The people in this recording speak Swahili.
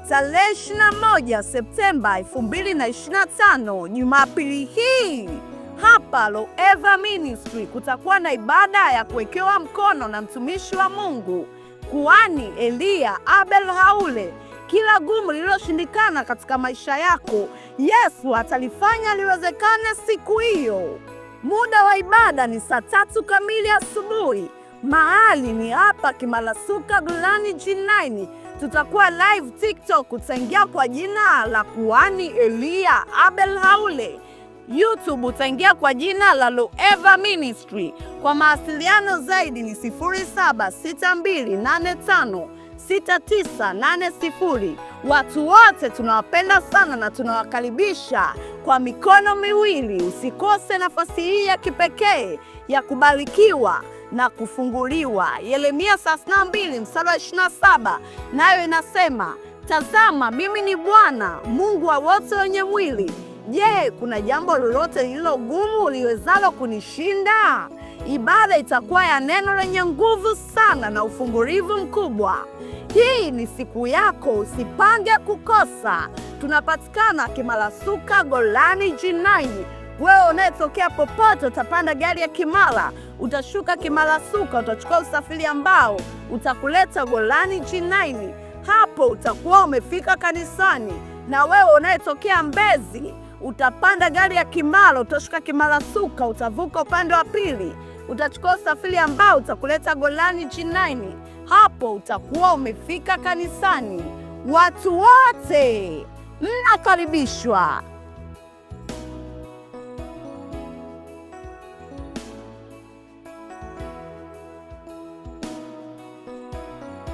tarehe 21 Septemba 2025, Jumapili hii hapa Loeva Ministry kutakuwa na ibada ya kuwekewa mkono na mtumishi wa Mungu Kuhani Elia Abel Haule. Kila gumu lililoshindikana katika maisha yako, Yesu atalifanya liwezekane siku hiyo. Muda wa ibada ni saa 3 kamili asubuhi. Mahali ni hapa Kimalasuka Golani G9. Tutakuwa live TikTok, utaingia kwa jina la Kuhani Elia Abel Haule. YouTube utaingia kwa jina la Loeva Ministry. Kwa mawasiliano zaidi ni 0762856980. Watu wote tunawapenda sana na tunawakaribisha kwa mikono miwili. Usikose nafasi hii ya kipekee ya kubarikiwa na kufunguliwa. Yeremia 32 mstari wa 27 nayo inasema, tazama mimi ni Bwana Mungu wa wote wenye mwili. Je, kuna jambo lolote lililo gumu liwezalo kunishinda? Ibada itakuwa ya neno lenye nguvu sana na ufungulivu mkubwa. Hii ni siku yako, usipange kukosa. Tunapatikana Kimalasuka Golani G9. Wewe unayetokea popote, utapanda gari ya Kimara, utashuka Kimalasuka, utachukua usafiri ambao utakuleta Golani G9. Hapo utakuwa umefika kanisani. Na wewe unayetokea Mbezi, utapanda gari ya Kimara, utashuka Kimalasuka, utavuka upande wa pili, utachukua usafiri ambao utakuleta Golani G9. Hapo utakuwa umefika kanisani. Watu wote mnakaribishwa.